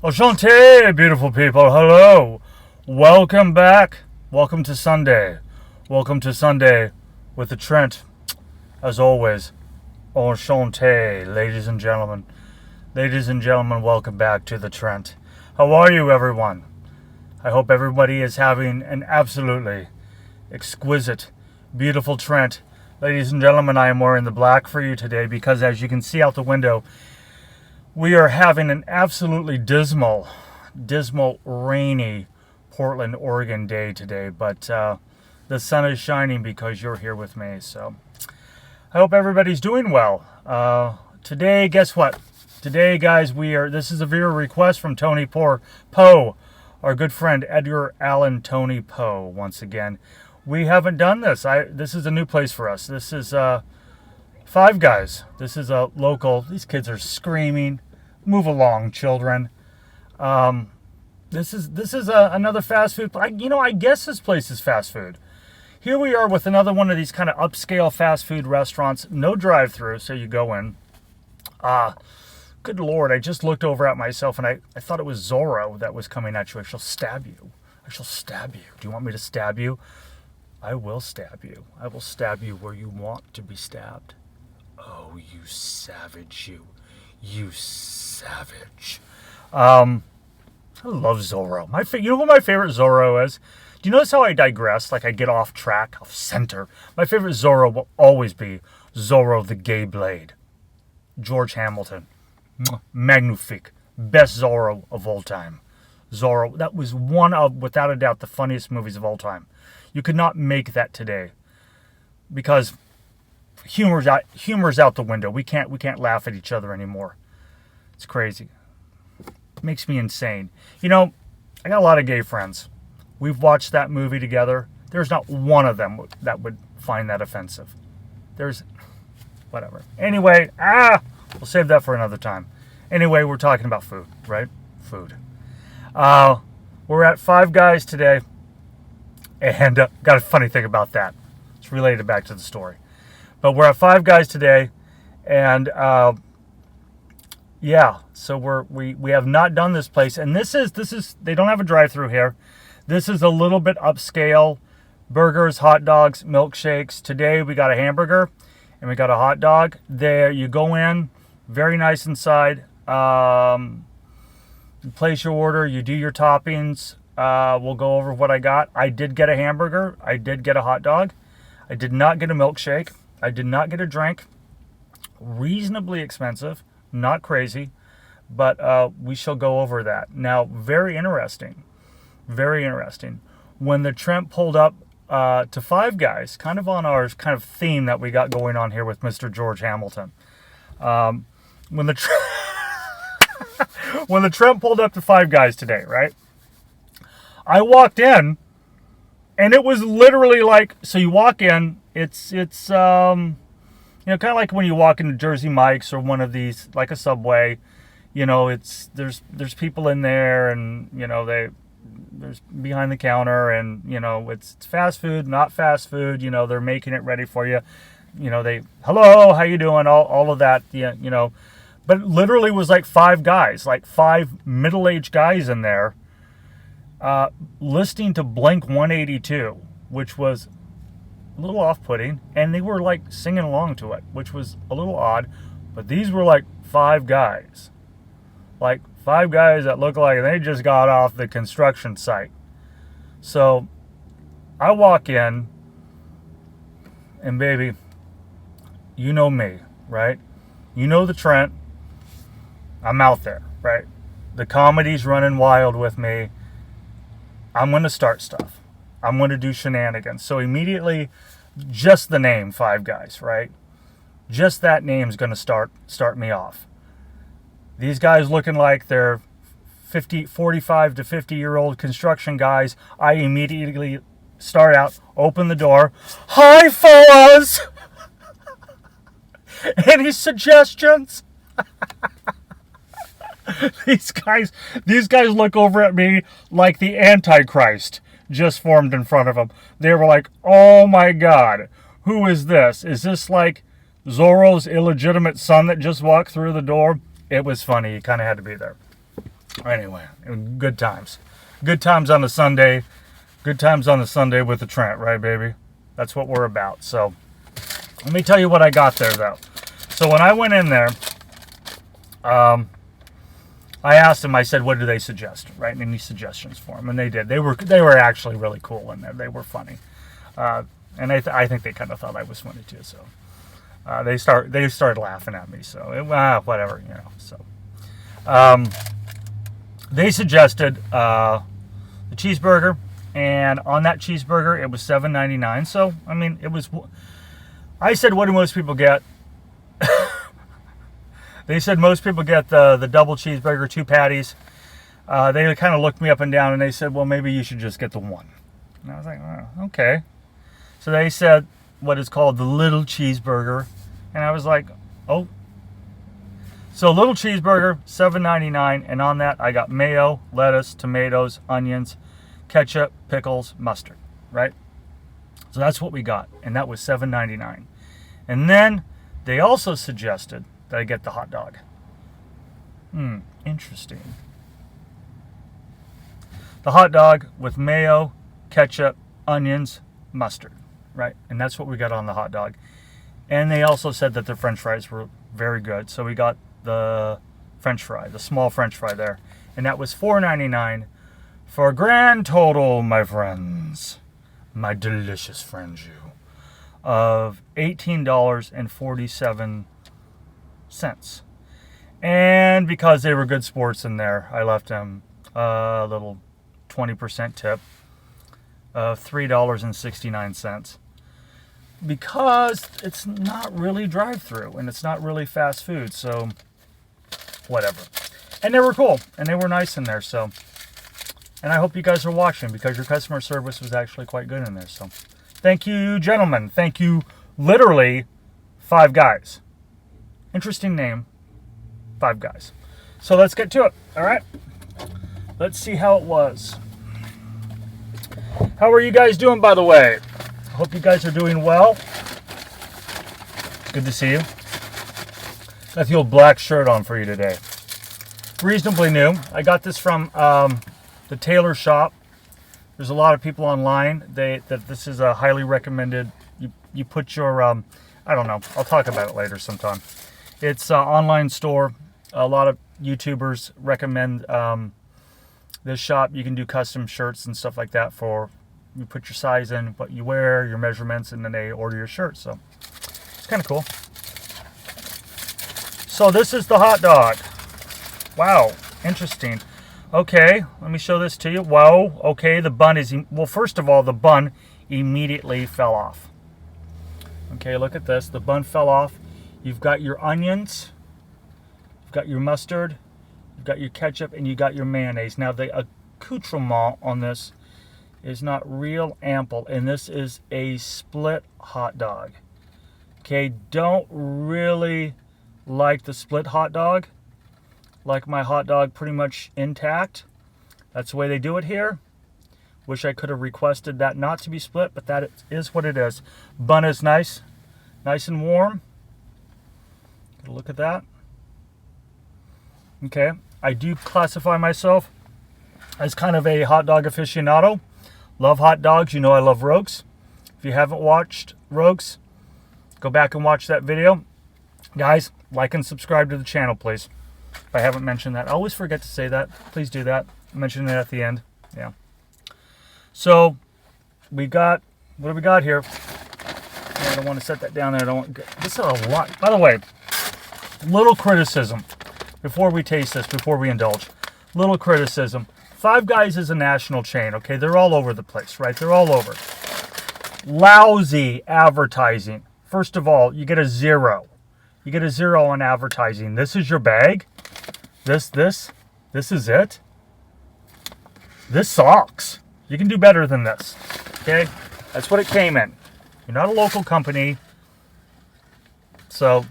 Enchanté, beautiful people. Hello. Welcome back. Welcome to Sunday. Welcome to Sunday with the Trent. As always, enchanté, ladies and gentlemen. Ladies and gentlemen, welcome back to the Trent. How are you, everyone? I hope everybody is having an absolutely exquisite, beautiful Trent. Ladies and gentlemen, I am wearing the black for you today because, as you can see out the window, we are having an absolutely dismal, rainy Portland, Oregon day today. But the sun is shining because you're here with me. So I hope everybody's doing well. Today, guess what? Today, guys, this is a viewer request from Tony Poe, our good friend Edgar Allan Tony Poe. Once again, we haven't done this. This is a new place for us. This is Five Guys. This is a local. These kids are screaming. Move along, children. This is another fast food. I guess this place is fast food. Here we are with another one of these kind of upscale fast food restaurants. No drive-through, so you go in. Good Lord, I just looked over at myself and I thought it was Zorro that was coming at you. I shall stab you. I shall stab you. Do you want me to stab you? I will stab you. I will stab you where you want to be stabbed. Oh, you savage, you. You savage. I love Zorro. You know what my favorite Zorro is? Do you notice how I digress? Like I get off track, off center. My favorite Zorro will always be Zorro the Gay Blade. George Hamilton. Magnifique. Best Zorro of all time. Zorro. That was one of, without a doubt, the funniest movies of all time. You could not make that today. Because humor's out the window. We can't laugh at each other anymore. It's crazy. It makes me insane. I got a lot of gay friends. We've watched that movie together. There's not one of them that would find that offensive. There's whatever. Anyway, we'll save that for another time. Anyway, we're talking about food, right? Food. We're at Five Guys today, and got a funny thing about that. It's related back to the story. But we're at Five Guys today, and so we have not done this place, and this is they don't have a drive-through here. This is a little bit upscale. Burgers, hot dogs, milkshakes. Today we got a hamburger and we got a hot dog. There you go in, very nice inside. You place your order, you do your toppings. We'll go over what I got. I did get a hamburger. I did get a hot dog. I did not get a milkshake. I did not get a drink. Reasonably expensive, not crazy, but we shall go over that. Now, very interesting. When the Trent pulled up to Five Guys, kind of on our kind of theme that we got going on here with Mr. George Hamilton. When the Trent pulled up to Five Guys today, right? I walked in, and it was literally like, so you walk in, it's kind of like when you walk into Jersey Mike's or one of these, like a Subway, there's people in there, and there's behind the counter, and it's fast food, not fast food. They're making it ready for you. Hello, how you doing? All of that. But it literally was like Five Guys, like five middle-aged guys in there, listening to Blink 182, which was a little off-putting, and they were like singing along to it, which was a little odd. But these were like five guys that look like they just got off the construction site. So I walk in, and baby, you know me, right? You know the Trent. I'm out there, right? The comedy's running wild with me. I'm going to start stuff. I'm going to do shenanigans. So immediately, just the name Five Guys, right? Just that name's going to start me off. These guys looking like they're 45 to 50-year-old construction guys. I immediately start out, open the door. Hi, fellas! Any suggestions? These guys look over at me like the Antichrist just formed in front of them. They were like, oh my God, who is this? Is this like Zorro's illegitimate son that just walked through the door? It was funny. You kind of had to be there. Anyway, good times. Good times on the Sunday. Good times on the Sunday with the Trent, right, baby? That's what we're about. So, let me tell you what I got there, though. So, when I went in there, I asked them, I said, what do they suggest, right? And any suggestions for them? And they did. They were actually really cool in there. They were funny. And I think they kind of thought I was funny, too. So, they started laughing at me. So, whatever, you know. So, they suggested the cheeseburger. And on that cheeseburger, it was $7.99. So, I mean, it was... I said, what do most people get? They said most people get the double cheeseburger, 2 patties. They kind of looked me up and down, and they said, well, maybe you should just get the one. And I was like, oh, okay. So they said what is called the little cheeseburger. And I was like, oh. So little cheeseburger, $7.99. And on that, I got mayo, lettuce, tomatoes, onions, ketchup, pickles, mustard, right? So that's what we got, and that was $7.99. And then they also suggested that I get the hot dog. Interesting. The hot dog with mayo, ketchup, onions, mustard, right? And that's what we got on the hot dog. And they also said that the French fries were very good, so we got the French fry, the small French fry there, and that was $4.99. For a grand total, my friends, my delicious friends, you, of $18.47. And because they were good sports in there, I left them a little 20% tip of $3.69. Because it's not really drive-through and it's not really fast food, so whatever. And they were cool and they were nice in there, so... And I hope you guys are watching because your customer service was actually quite good in there. So thank you, gentlemen. Thank you, literally, Five Guys. Interesting name, Five Guys. So let's get to it, all right? Let's see how it was. How are you guys doing, by the way? Hope you guys are doing well. Good to see you. Got the old black shirt on for you today. Reasonably new. I got this from... the tailor shop. There's a lot of people online that this is a highly recommended. You put your I don't know. I'll talk about it later sometime. It's an online store. A lot of YouTubers recommend this shop. You can do custom shirts and stuff like that. For you put your size in, what you wear, your measurements, and then they order your shirt. So it's kind of cool. So this is the hot dog. Wow, interesting. Okay, let me show this to you. Whoa, okay, the bun is... Well, first of all, the bun immediately fell off. Okay, look at this. The bun fell off. You've got your onions. You've got your mustard. You've got your ketchup, and you got your mayonnaise. Now, the accoutrement on this is not real ample, and this is a split hot dog. Okay, don't really like the split hot dog. Like my hot dog pretty much intact. That's the way they do it here. Wish I could have requested that not to be split, but that is what it is. Bun is nice and warm. Look at that. Okay, I do classify myself as kind of a hot dog aficionado. Love hot dogs. You know I love Rogues. If you haven't watched Rogues, go back and watch that video. Guys, like and subscribe to the channel, please. If I haven't mentioned that, I always forget to say that. Please do that. Mention it at the end. Yeah. So we got, what do we got here? I don't want to set that down there. I don't want. This is a lot. By the way, little criticism before we taste this, before we indulge. Little criticism. Five Guys is a national chain. Okay, they're all over the place, right? They're all over. Lousy advertising. First of all, you get a 0. You get a 0 on advertising. This is your bag. This is it. This sucks. You can do better than this. Okay? That's what it came in. You're not a local company. So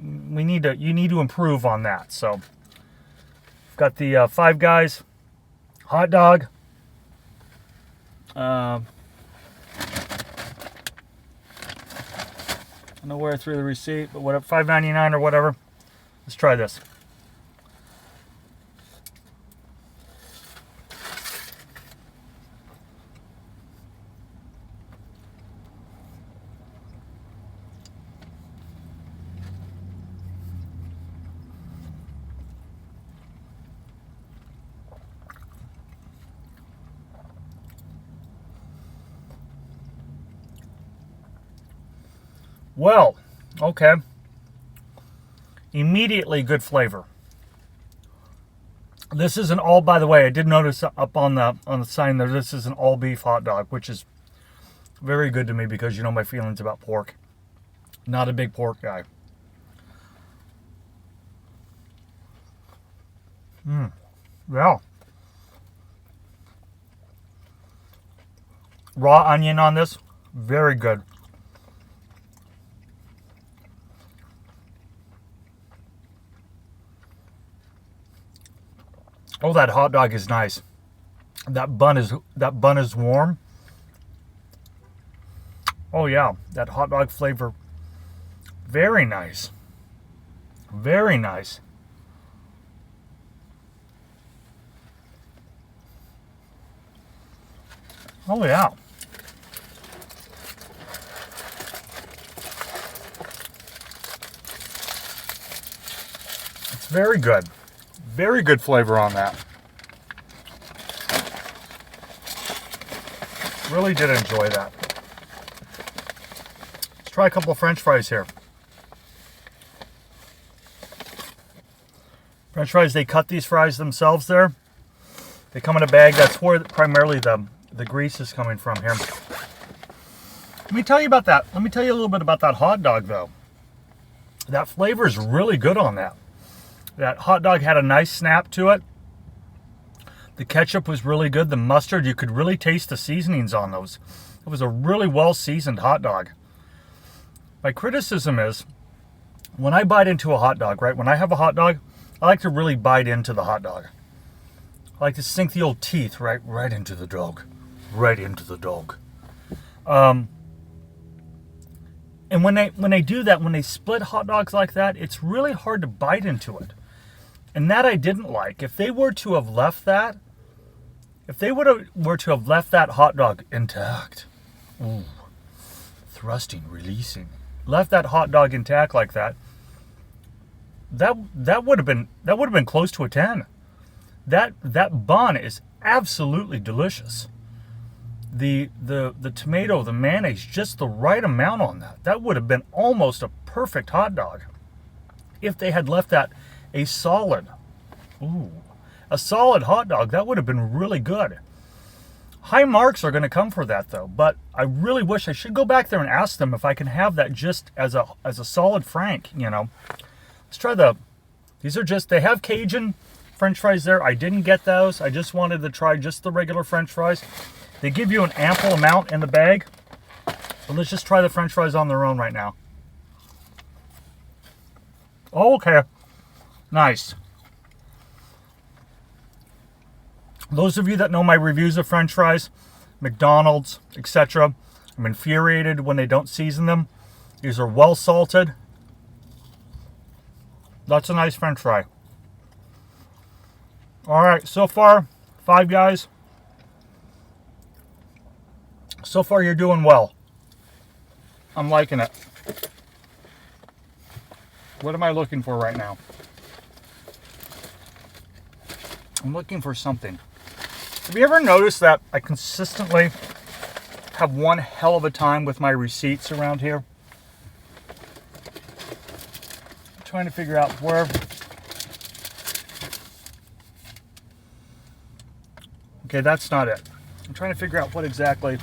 you need to improve on that. So we've got the Five Guys hot dog. I don't know where I threw the receipt, but whatever, $5.99 or whatever. Let's try this. Well, okay. Immediately good flavor. This is an all, by the way, I did notice up on the sign there, this is an all beef hot dog, which is very good to me because you know my feelings about pork. Not a big pork guy. Yeah. Raw onion on this, very good. Oh, that hot dog is nice. That bun is warm. Oh yeah, that hot dog flavor. Very nice. Very nice. Oh yeah. It's very good. Very good flavor on that. Really did enjoy that. Let's try a couple of French fries here. French fries, they cut these fries themselves there. They come in a bag. That's where primarily the grease is coming from here. Let me tell you about that. Let me tell you a little bit about that hot dog though. That flavor is really good on that. That hot dog had a nice snap to it. The ketchup was really good. The mustard, you could really taste the seasonings on those. It was a really well seasoned hot dog. My criticism is, when I bite into a hot dog, right? When I have a hot dog, I like to really bite into the hot dog. I like to sink the old teeth right into the dog. Right into the dog. And when they do that, when they split hot dogs like that, it's really hard to bite into it. And that I didn't like. If they were to have left that, hot dog intact, ooh, thrusting, releasing, left that hot dog intact like that, that would have been close to a 10. That bun is absolutely delicious. The tomato, the mayonnaise, just the right amount on that. That would have been almost a perfect hot dog if they had left that a solid hot dog. That would have been really good. High marks are going to come for that though, but I really wish I should go back there and ask them if I can have that just as a solid frank, you know. Let's try they have Cajun French fries there. I didn't get those. I just wanted to try just the regular French fries. They give you an ample amount in the bag. But let's just try the French fries on their own right now. Oh, okay. Nice. Those of you that know my reviews of French fries, McDonald's, etc., I'm infuriated when they don't season them. These are well salted. That's a nice French fry. All right, so far, Five Guys. So far, you're doing well. I'm liking it. What am I looking for right now? I'm looking for something. Have you ever noticed that I consistently have one hell of a time with my receipts around here? I'm trying to figure out where. Okay, that's not it. I'm trying to figure out what exactly.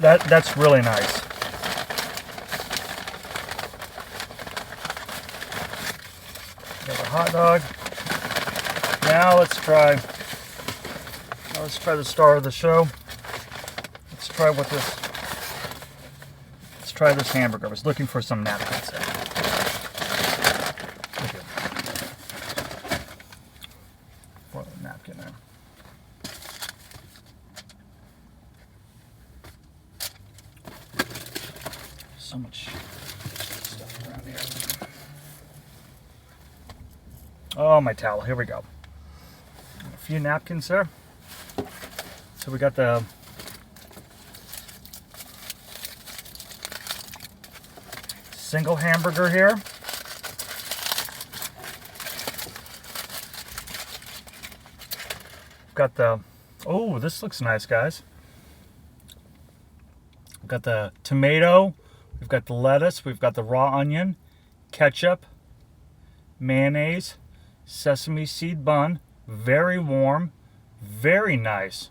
That's really nice. Got a hot dog. Now let's try the star of the show. Let's try this hamburger. I was looking for some napkins there. Okay. For a napkin there. So much stuff around here. Oh, my towel. Here we go. A few napkins there. So we got the single hamburger here. We've got the, oh, this looks nice, guys. We've got the tomato, we've got the lettuce, we've got the raw onion, ketchup, mayonnaise, sesame seed bun. Very warm, very nice.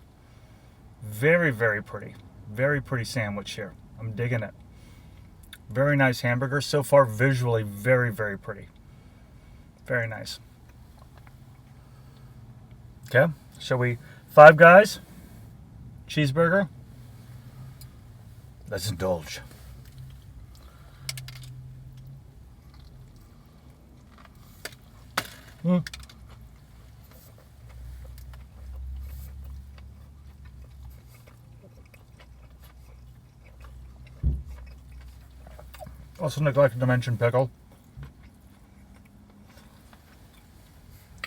Very, very pretty. Very pretty sandwich here. I'm digging it. Very nice hamburger. So far, visually, very, very pretty. Very nice. Okay, shall we? Five Guys, cheeseburger. Let's indulge. Also neglected to mention pickle.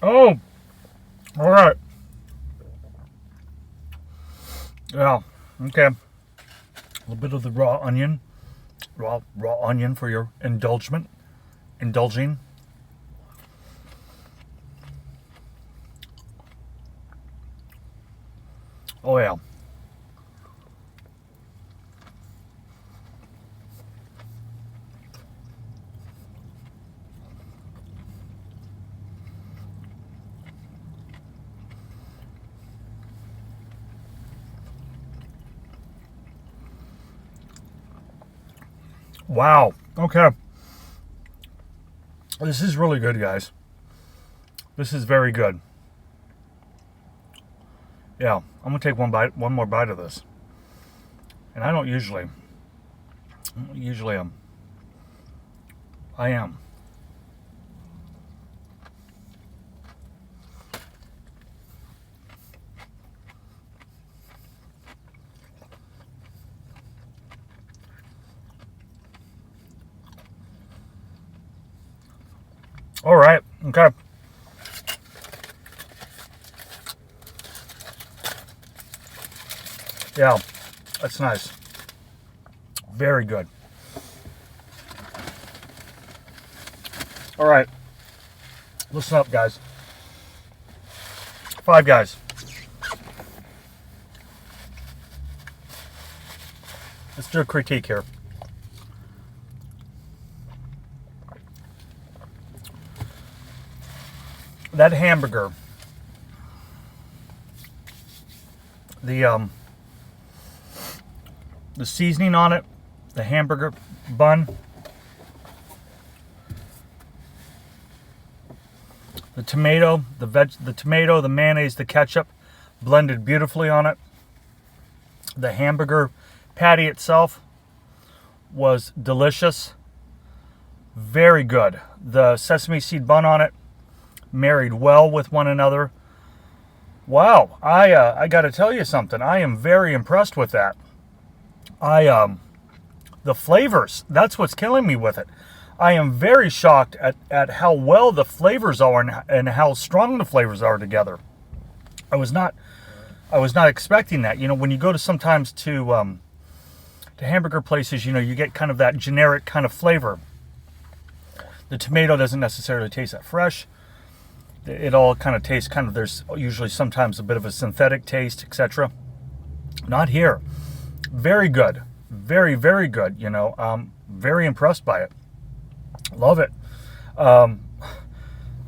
Oh, all right. Yeah, okay. A little bit of the raw onion, raw onion for your indulging. Oh yeah. Wow. Okay. This is really good, guys. This is very good. Yeah, I'm gonna take one more bite of this. And I don't usually. I am. All right. Okay. Yeah, that's nice. Very good. All right. Listen up, guys. Five Guys. Let's do a critique here. That hamburger, the seasoning on it, the hamburger bun, the tomato, the mayonnaise, the ketchup, blended beautifully on it. The hamburger patty itself was delicious, very good. The sesame seed bun on it married well with one another. Wow, I got to tell you something. I am very impressed with that. The flavors, that's what's killing me with it. I am very shocked at how well the flavors are and how strong the flavors are together. I was not expecting that. You know, when you go to sometimes to hamburger places, you know, you get kind of that generic kind of flavor. The tomato doesn't necessarily taste that fresh. It all kind of tastes there's usually sometimes a bit of a synthetic taste, etc. Not here. Very good. Very, very good. You know, very impressed by it. Love it. I'm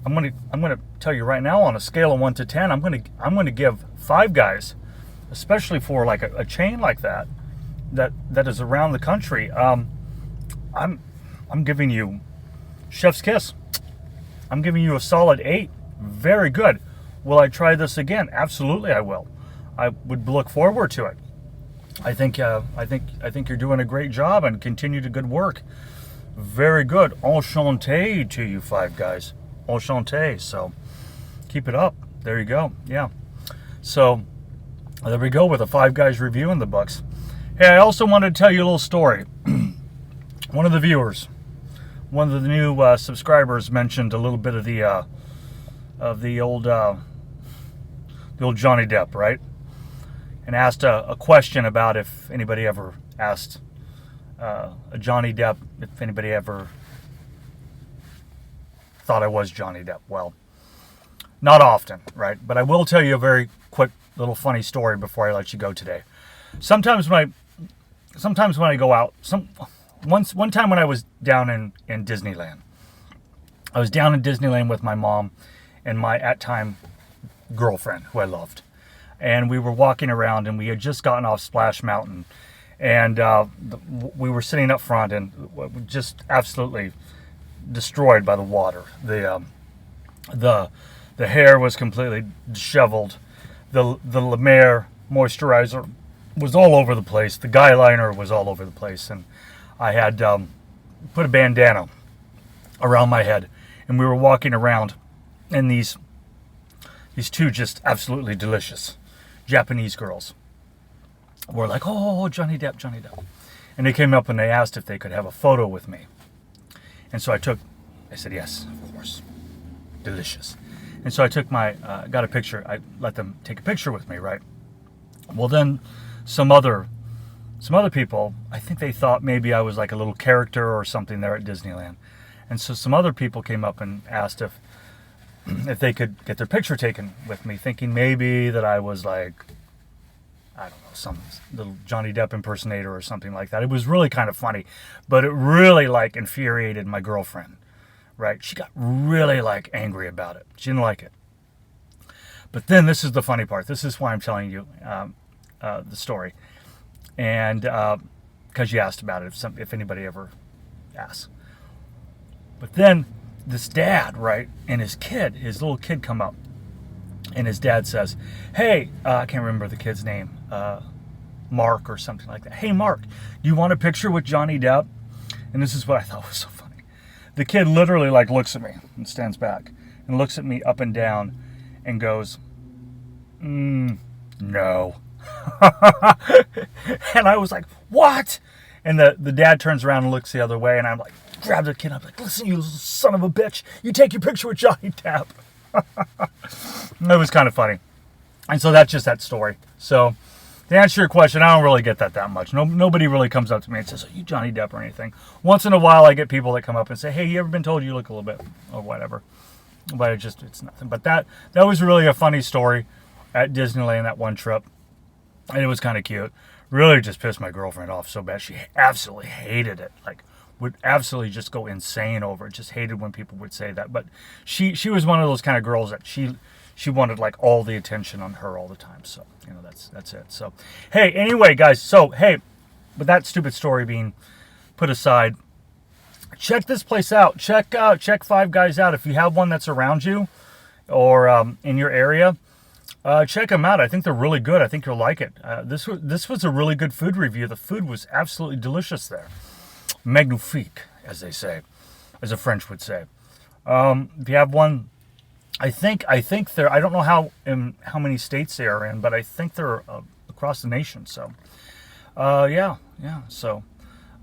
gonna tell you right now, on a scale of 1 to 10, I'm gonna give Five Guys, especially for like a chain like that is around the country. I'm giving you chef's kiss. I'm giving you a solid 8. Very good. Will I try this again? Absolutely, I will. I would look forward to it. I think you're doing a great job, and continue the good work. Very good. Enchanté to you, Five Guys. Enchanté. So keep it up. There you go. Yeah. So there we go with a Five Guys review in the books. Hey, I also wanted to tell you a little story. One of the viewers, one of the new subscribers, mentioned a little bit of the old Johnny Depp, right? And asked a question about if anybody ever asked a Johnny Depp if anybody ever thought I was Johnny Depp. Well, Not often, right? But I will tell you a very quick little funny story before I let you go today. Sometimes when I go out, one time when I was down in Disneyland, I was down in Disneyland with my mom and my at time girlfriend who I loved, and we were walking around and we had just gotten off Splash Mountain, and we were sitting up front and just absolutely destroyed by the water. The hair was completely disheveled. The La Mer moisturizer was all over the place. The guy liner was all over the place, and I had put a bandana around my head, and we were walking around, and these two just absolutely delicious Japanese girls were like, "Oh, Johnny Depp, Johnny Depp," and they came up and they asked if they could have a photo with me, and so I said yes, of course, delicious, and so I got a picture. I let them take a picture with me, right? Well, then some other people, I think they thought maybe I was like a little character or something there at Disneyland. And so some other people came up and asked if they could get their picture taken with me, thinking maybe that I was like, I don't know, some little Johnny Depp impersonator or something like that. It was really kind of funny, but it really like infuriated my girlfriend, right? She got really like angry about it. She didn't like it. But then this is the funny part. This is why I'm telling you the story. And because you asked about it, if anybody ever asks. But then this dad, right, and his little kid come up. And his dad says, "Hey," I can't remember the kid's name, Mark or something like that. "Hey, Mark, do you want a picture with Johnny Depp?" And this is what I thought was so funny. The kid literally like looks at me and stands back and looks at me up and down and goes, "No." And I was like, "What?" And the dad turns around and looks the other way, and I'm like, grab the kid. I'm like, "Listen, you son of a bitch. You take your picture with Johnny Depp." It was kind of funny. And so that's just that story. So to answer your question, I don't really get that much. Nobody really comes up to me and says, "Are you Johnny Depp?" or anything. Once in a while, I get people that come up and say, "Hey, you ever been told you look a little bit," or whatever. But it's nothing. But that was really a funny story at Disneyland, that one trip. And it was kind of cute. Really just pissed my girlfriend off so bad. She absolutely hated it. Like, would absolutely just go insane over it. Just hated when people would say that. But she was one of those kind of girls that she wanted like all the attention on her all the time. So, that's it. So, hey, anyway, guys. So, hey, with that stupid story being put aside, check this place out. Check Five Guys out. If you have one that's around you or in your area, check them out. I think they're really good. I think you'll like it. This was a really good food review. The food was absolutely delicious there. Magnifique, as they say, as a French would say. If you have one, I think they're, I don't know how many states they are in, but I think they're across the nation. So, yeah. So,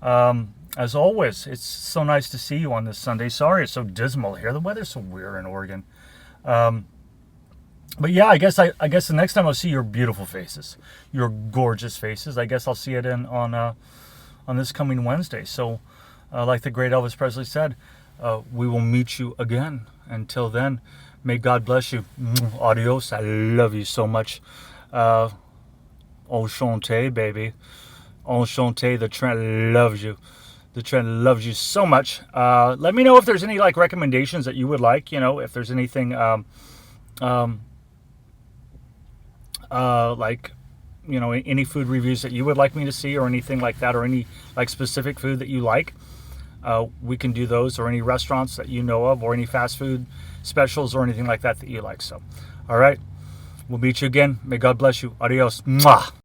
as always, it's so nice to see you on this Sunday. Sorry it's so dismal here. The weather's so weird in Oregon. But yeah, I guess the next time I'll see your beautiful faces, your gorgeous faces, I guess I'll see it on this coming Wednesday. So, like the great Elvis Presley said, we will meet you again. Until then, may God bless you. Adios. I love you so much. Enchanté, baby. Enchanté. The Trent loves you. The Trent loves you so much. Let me know if there's any like recommendations that you would like. If there's anything like, any food reviews that you would like me to see or anything like that, or any like specific food that you like, we can do those, or any restaurants that you know of, or any fast food specials or anything like that you like. So, all right, we'll meet you again. May God bless you. Adios. Mwah.